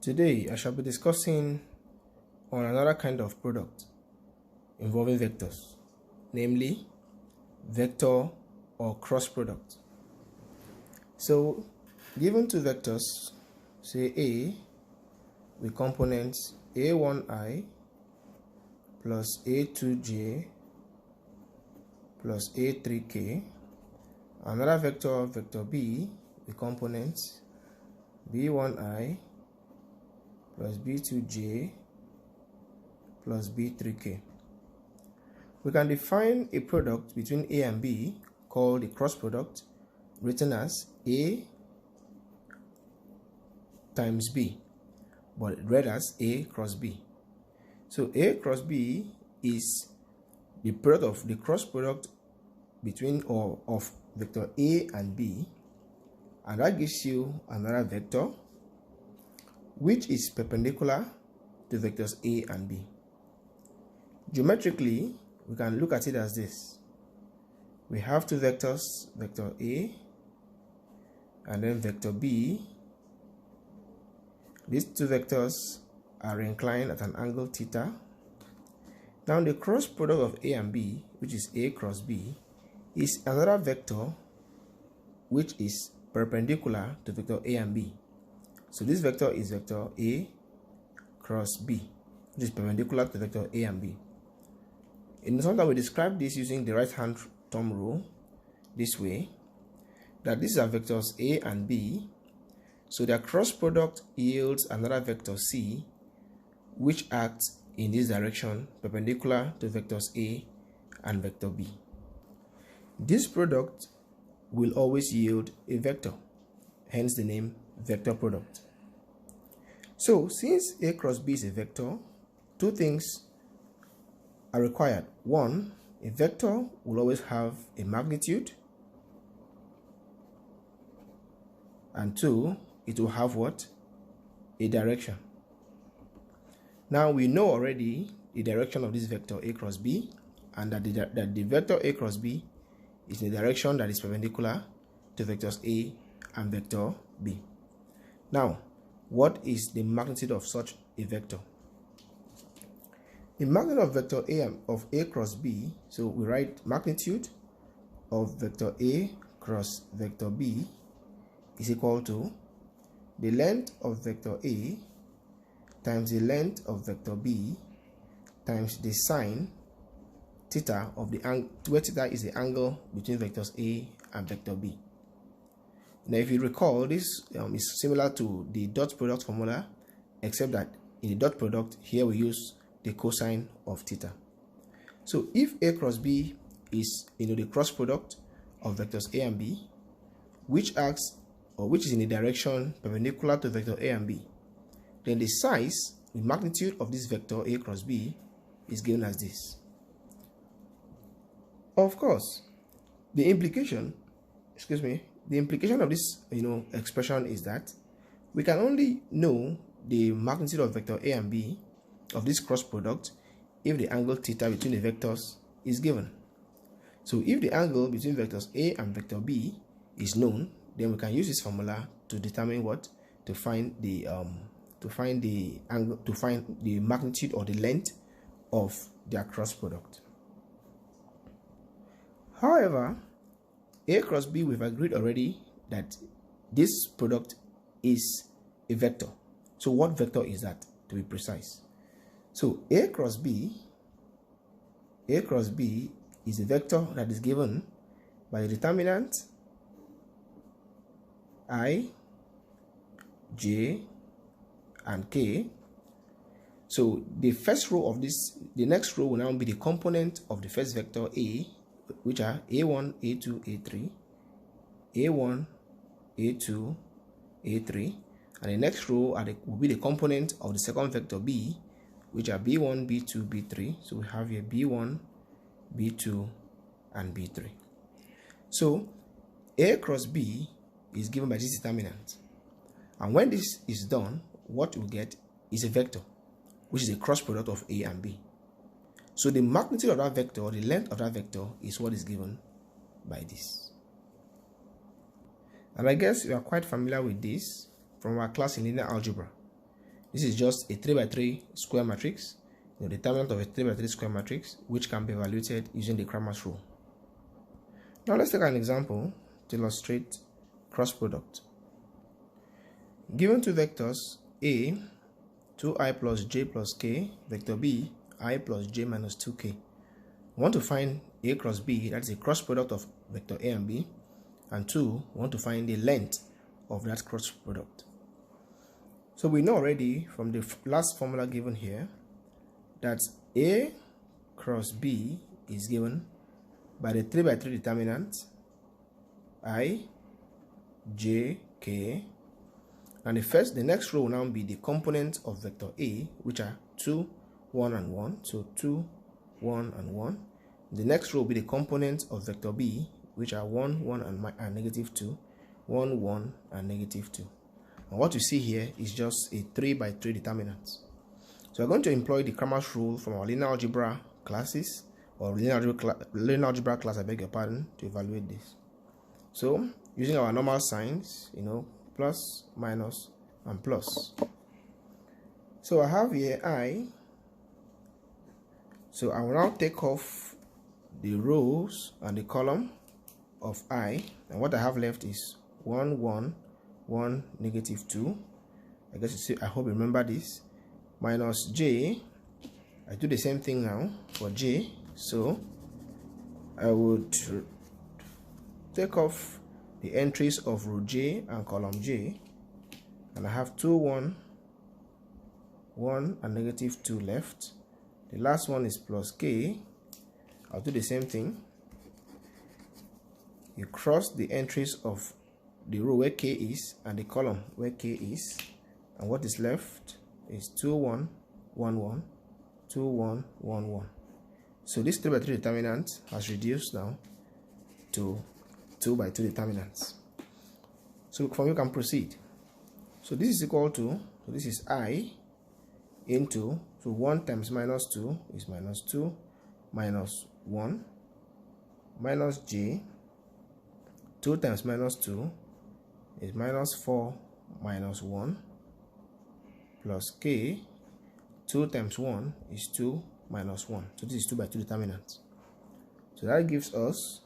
Today I shall be discussing on another kind of product involving vectors, namely vector or cross product. So given two vectors, say A with components a1i plus a2j plus a3k, another vector B with components b1i plus b2j plus b3k. We can define a product between A and B called a cross product, written as A times B, but read as A cross B. So A cross B is the product of the cross product between or of vector A and B, and that gives you another vector which is perpendicular to vectors A and B. Geometrically, we can look at it as this. We have two vectors, vector A and then vector B. These two vectors are inclined at an angle theta. Now the cross product of A and B, which is A cross B, is another vector which is perpendicular to vector A and B. So this vector is vector A cross B, which is perpendicular to vector A and B. In sometimes we describe this using the right hand thumb rule this way, that these are vectors A and B, so their cross product yields another vector C which acts in this direction perpendicular to vectors A and vector B. This product will always yield a vector, hence the name vector product. So since A cross B is a vector, two things are required. One, a vector will always have a magnitude, and two, it will have what? A direction. Now we know already the direction of this vector A cross B, and that the vector A cross B is in the direction that is perpendicular to vectors A and vector B. Now, what is the magnitude of such a vector? The magnitude of vector A cross B, so we write magnitude of vector A cross vector B is equal to the length of vector A times the length of vector B times the sine theta of the angle, where theta is the angle between vectors A and vector B. Now if you recall, this is similar to the dot product formula, except that in the dot product here we use the cosine of theta. So if A cross B is the cross product of vectors A and B, which acts or which is in the direction perpendicular to vector A and B, then the size, the magnitude of this vector A cross B is given as this. Of course, the implication of this expression is that we can only know the magnitude of vector A and B of this cross product if the angle theta between the vectors is given. So if the angle between vectors A and vector B is known, then we can use this formula to determine what? To find the magnitude or the length of their cross product. However, A cross B, we've agreed already that this product is a vector. So what vector is that, to be precise? So A cross B is a vector that is given by the determinant I, J, and K. So the first row of this, the next row will now be the component of the first vector A, which are A1, A2, A3, A1, A2, A3, and the next row will be the component of the second vector B, which are B1, B2, B3. So we have here B1, B2, and B3. So A cross B is given by this determinant, and when this is done, what we get is a vector, which is a cross product of A and B. So the magnitude of that vector, the length of that vector, is what is given by this. And I guess you are quite familiar with this from our class in linear algebra. This is just a 3 by 3 square matrix, the determinant of a 3 by 3 square matrix, which can be evaluated using the Cramer's rule. Now let's take an example to illustrate cross product. Given two vectors A, 2i plus j plus k, vector B, I plus j minus 2k. We want to find A cross B, that is a cross product of vector A and B, and 2, we want to find the length of that cross product. So we know already from the last formula given here that A cross B is given by the 3 by 3 determinant I, j, k, and the next row will now be the components of vector A, which are 2, 1, and 1. So 2, 1, and 1. The next row will be the components of vector B, which are 1, 1, and negative 2, 1, 1, and negative 2. And what you see here is just a 3 by 3 determinant. So we're going to employ the Cramer's rule from our linear algebra classes, or linear algebra class, I beg your pardon, to evaluate this. So using our normal signs, plus, minus, and plus. So I have here I. So I will now take off the rows and the column of I, and what I have left is 1, 1, 1, negative 2. I guess you see, I hope you remember this. Minus j. I do the same thing now for j. So I would take off the entries of row j and column j, and I have 2, 1, 1, and negative 2 left. The last one is plus k. I'll do the same thing. You cross the entries of the row where k is and the column where k is, and what is left is 2, 1, 1, 1, 2, 1, 1, 1. So this 3 by 3 determinant has reduced now to 2 by 2 determinants. So from here you can proceed. So this is equal to, so this is I into, so 1 times minus 2 is minus 2, minus 1, minus j. 2 times minus 2 is minus 4 minus 1, plus k. 2 times 1 is 2 minus 1. So this is 2 by 2 determinants. So that gives us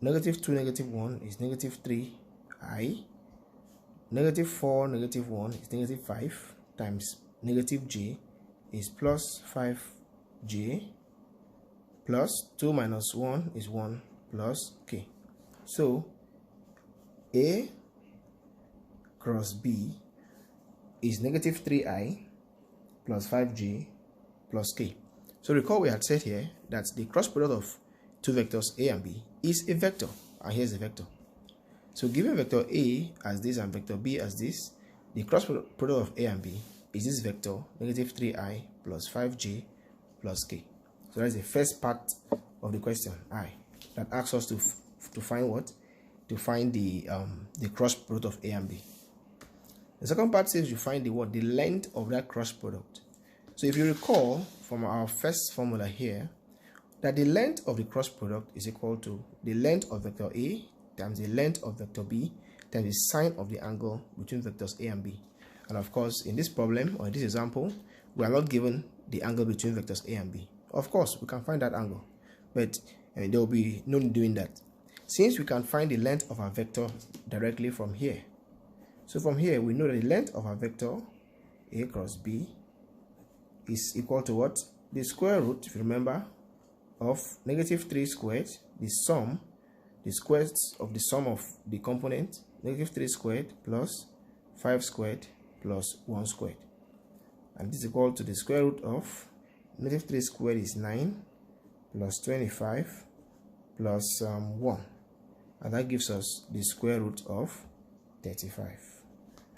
negative 2, negative 1 is negative 3i. Negative 4, negative 1 is negative 5 times negative j is plus 5j, plus 2 minus 1 is 1 plus k. So A cross B is negative 3i plus 5j plus k. So recall we had said here that the cross product of two vectors A and B is a vector, and here's the vector. So given vector A as this and vector B as this, the cross product of A and B is this vector, negative 3i plus 5j plus k. So that's the first part of the question, I, that asks us to find what? To find the cross product of A and B. The second part says you find the length of that cross product. So if you recall from our first formula here, that the length of the cross product is equal to the length of vector A times the length of vector B times the sine of the angle between vectors A and B. And of course, in this problem or in this example, we are not given the angle between vectors A and B. Of course, we can find that angle, but there will be no need doing that, since we can find the length of our vector directly from here. So from here, we know that the length of our vector A cross B is equal to what? The square root, if you remember, of negative 3 squared, the squares of the sum of the component, negative 3 squared plus 5 squared plus 1 squared. And this is equal to the square root of negative 3 squared is 9 plus 25 plus 1. And that gives us the square root of 35.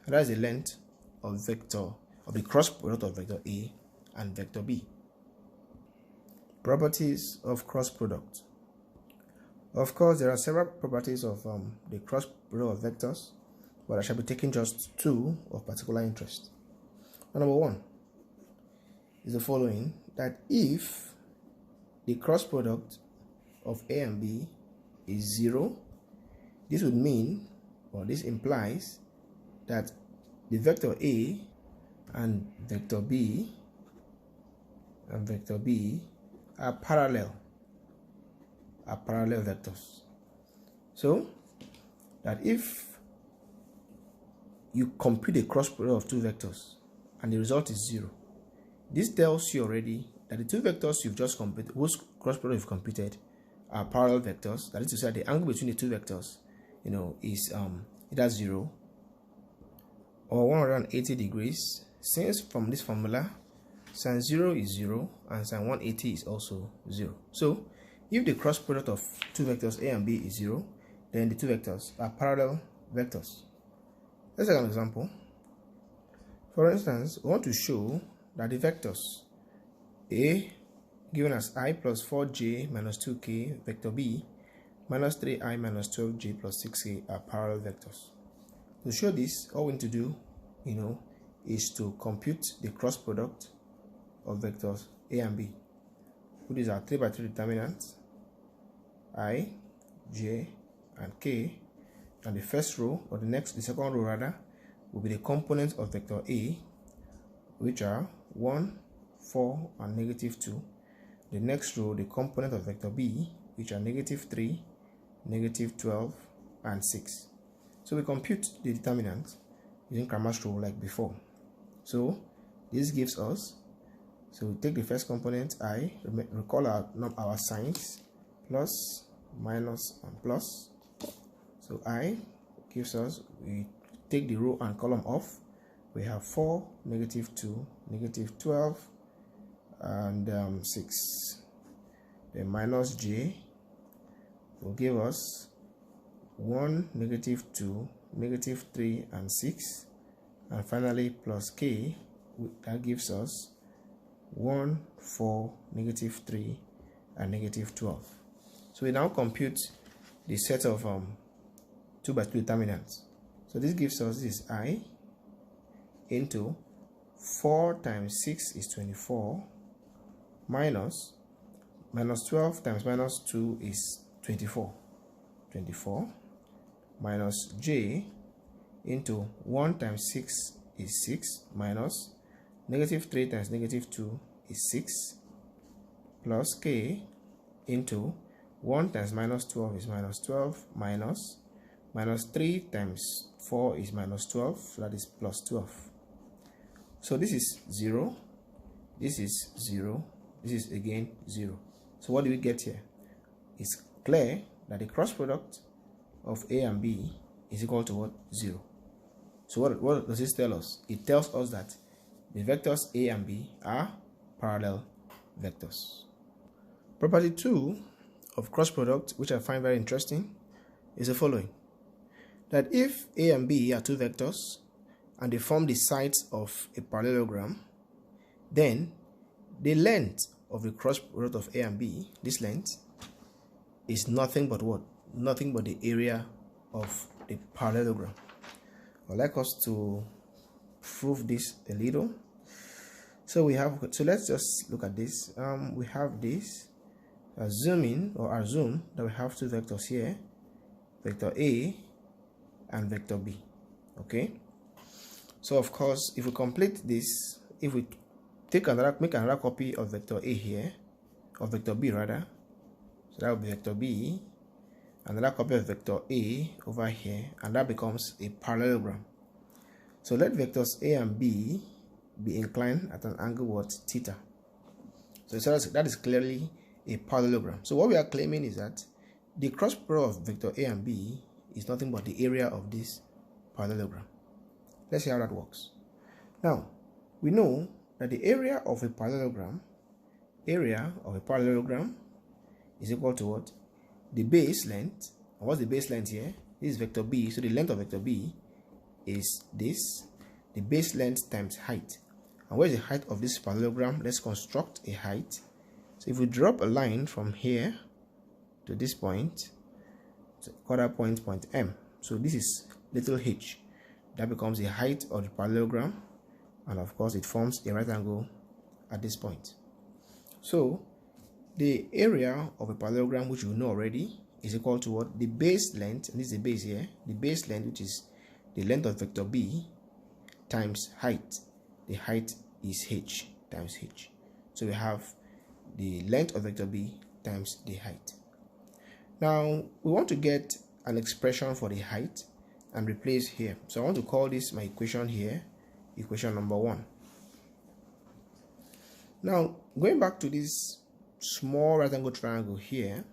And that's the length of the cross product of vector A and vector B. Properties of cross product. Of course, there are several properties of the cross product of vectors, but I shall be taking just two of particular interest. Number one is the following, that if the cross product of A and B is 0, this would mean, or this implies, that the vector A and vector B are parallel vectors. So that if you compute a cross product of two vectors and the result is 0, this tells you already that the two vectors you've just computed, whose cross product you've computed, are parallel vectors. That is to say, the angle between the two vectors, is either 0 or 180 degrees. Since from this formula, sin 0 is 0 and sin 180 is also 0. So if the cross product of two vectors A and B is 0, then the two vectors are parallel vectors. Let's take an example. For instance, we want to show that the vectors A given as I plus 4j minus 2k, vector B minus 3i minus 12j plus 6k are parallel vectors. To show this, all we need to do, is to compute the cross product of vectors A and B. So these are 3 by 3 determinants, I, j, and k, and the first row, or the second row rather, will be the components of vector A, which are 1, 4, and -2. The next row, the component of vector B, which are -3, -12, and 6. So we compute the determinants using Cramer's rule like before. So this gives us, so we take the first component I, recall our signs, plus, minus, and plus. So I gives us, we take the row and column off, we have 4, -2, -12, and 6. The minus j will give us 1, -2, -3, and 6, and finally plus k, that gives us 1, 4, -3, and -12. So we now compute the set of 2 by 2 determinants. So this gives us, this is I into 4 times 6 is 24, minus 12 times minus 2 is 24, minus j into 1 times 6 is 6, minus -3 times -2 is 6, plus k into 1 times minus 12 is -12, minus 3 times 4 is -12, so that is plus 12. So this is 0, this is 0, this is again 0. So what do we get here? It's clear that the cross product of A and B is equal to what? 0. So what does this tell us? It tells us that the vectors A and B are parallel vectors. Property 2 of cross product, which I find very interesting, is the following: that if A and B are two vectors and they form the sides of a parallelogram, then the length of the cross product of A and B, this length, is nothing but what? Nothing but the area of the parallelogram. I'd like us to prove this a little. So let's just look at this. We have this, assume that we have two vectors here, vector A and vector B. Okay, so of course, if we complete this, if we make another copy of vector A here, or vector B rather, so that will be vector B, another copy of vector A over here, and that becomes a parallelogram. So let vectors A and B be inclined at an angle what? Theta. So that is clearly a parallelogram. So what we are claiming is that the cross product of vector A and B is nothing but the area of this parallelogram. Let's see how that works. Now, we know that the area of a parallelogram is equal to what? The base length. And what's the base length here? This is vector B, so the length of vector B is this, the base length times height. And where is the height of this parallelogram? Let's construct a height. So if we drop a line from here to this point, so call that point M. So this is little h. That becomes the height of the parallelogram, and of course it forms a right angle at this point. So the area of a parallelogram, which you know already, is equal to what? The base length, and this is the base here, the base length, which is the length of vector B, times height. the height is h times h. So we have the length of vector b times the height. Now we want to get an expression for the height and replace here. So I want to call this my equation here, equation number 1. Now going back to this small right angle triangle here,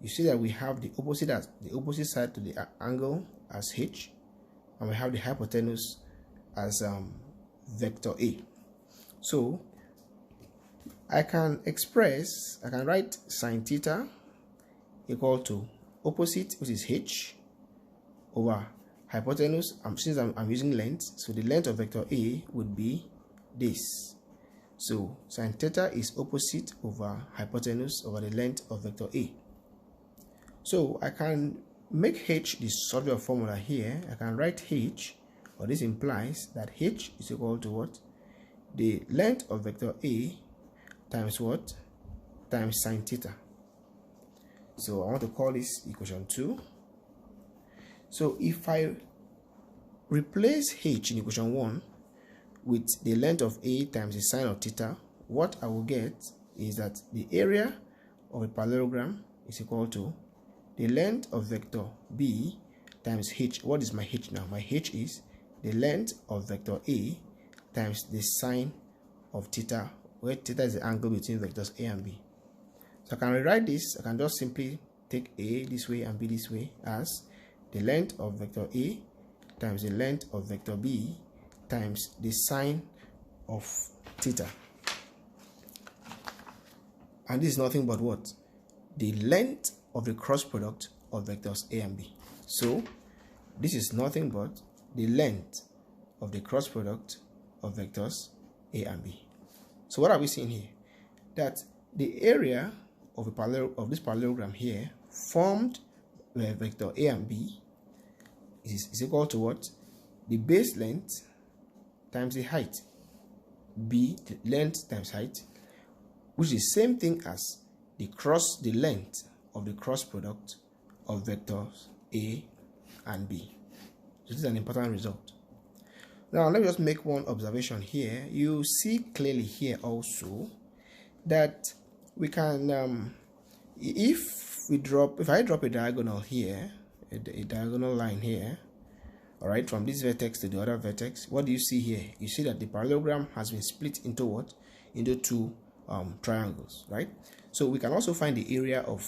you see that we have the opposite side to the angle as h, and we have the hypotenuse as vector a. So I can write sine theta equal to opposite, which is h, over hypotenuse. Since I'm using length, so the length of vector a would be this. So sine theta is opposite over hypotenuse over the length of vector a. So I can make h the surrogate formula here. I can write h, or this implies that h is equal to what? The length of vector a times what? Times sine theta. So I want to call this equation 2. So if I replace h in equation 1 with the length of a times the sine of theta, what I will get is that the area of a parallelogram is equal to the length of vector b times h. What is my h now? My h is the length of vector a times the sine of theta, where theta is the angle between vectors a and b. So I can rewrite this. I can just simply take a this way and b this way as the length of vector a times the length of vector b times the sine of theta. And this is nothing but what? The length of the cross product of vectors a and b. So this is nothing but the length of the cross product of vectors a and b. So what are we seeing here? That the area of this parallelogram here formed by vector a and b is equal to what? The base length times the height. B, the length times height, which is the same thing as the length of the cross product of vectors a and b. So this is an important result. Now let me just make one observation here. You see clearly here also that we can if I drop a diagonal here, a diagonal line here, all right, from this vertex to the other vertex, what do you see here? You see that the parallelogram has been split into what? Into two triangles, right? So we can also find the area of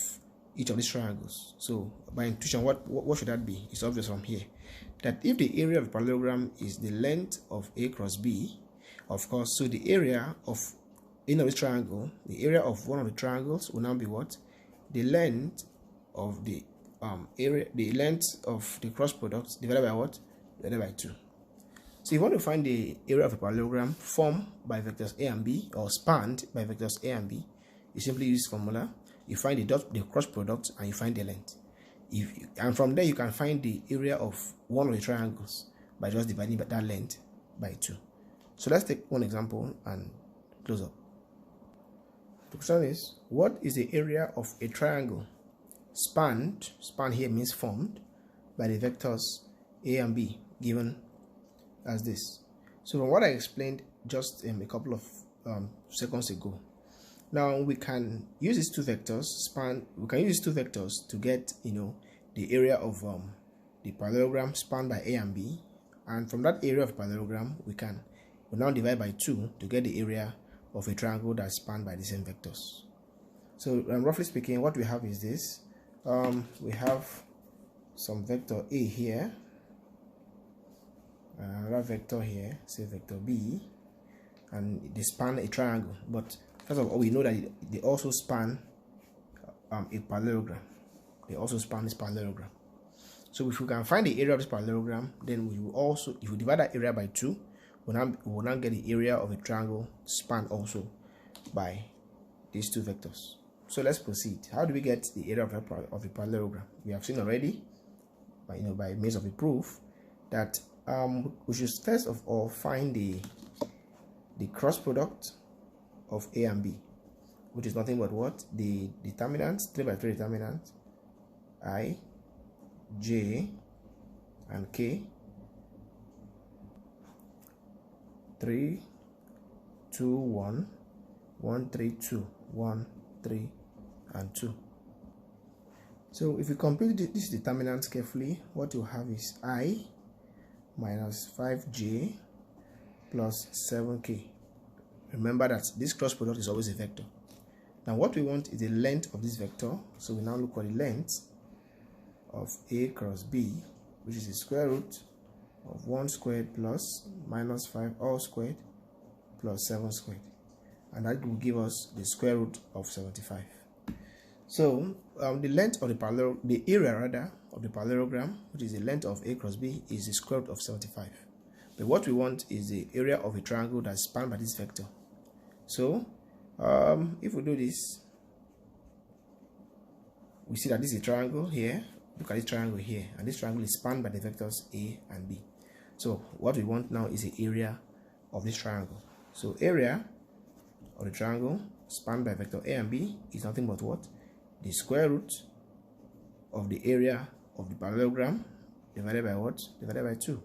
each of these triangles. So by intuition, what should that be? It's obvious from here that if the area of the parallelogram is the length of a cross b, of course, so the area of this triangle, the area of one of the triangles will now be what? The length of the the length of the cross product divided by what? Divided by 2. So if you want to find the area of a parallelogram formed by vectors a and b, or spanned by vectors a and b, you simply use this formula. You find the cross product and you find the length. And from there you can find the area of one of the triangles by just dividing that length by 2. So let's take one example and close up. The question is, what is the area of a triangle spanned here means formed by the vectors a and b, given as this? So from what I explained just a couple of seconds ago, now we can use these two vectors to get the area of the parallelogram spanned by a and b, and from that area of parallelogram we now divide by 2 to get the area of a triangle that's spanned by the same vectors. So roughly speaking, what we have is this. We have some vector a here, another vector here, say vector b, and they span a triangle. But first of all, we know that they also span a parallelogram. They also span this parallelogram. So if we can find the area of this parallelogram, then we will also, if we divide that area by 2, we will now get the area of a triangle spanned also by these two vectors. So let's proceed. How do we get the area of a parallelogram? We have seen already, by means of a proof, that we should first of all find the cross product of a and b, which is nothing but what? The determinants, 3 by 3 determinant, I, J, and K, 3, 2, 1, 1, 3, 2, 1, 3, and 2. So if you complete this determinant carefully, what you have is I minus 5j plus 7k. Remember that this cross product is always a vector. Now what we want is the length of this vector. So we now look for the length of A cross B, which is the square root of 1 squared plus minus 5 all squared plus 7 squared. And that will give us the square root of 75. So the length of the area rather of the parallelogram, which is the length of A cross B, is the square root of 75. But what we want is the area of a triangle that's spanned by this vector. So if we do this, we see that this is a triangle here. Look at this triangle here, and this triangle is spanned by the vectors A and B. So what we want now is the area of this triangle. So area of the triangle spanned by vector A and B is nothing but what? The square root of the area of the parallelogram divided by what? Divided by 2.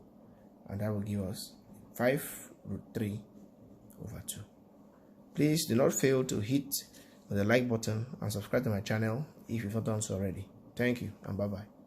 And that will give us 5 root 3 over 2. Please do not fail to hit the like button and subscribe to my channel if you've not done so already. Thank you and bye-bye.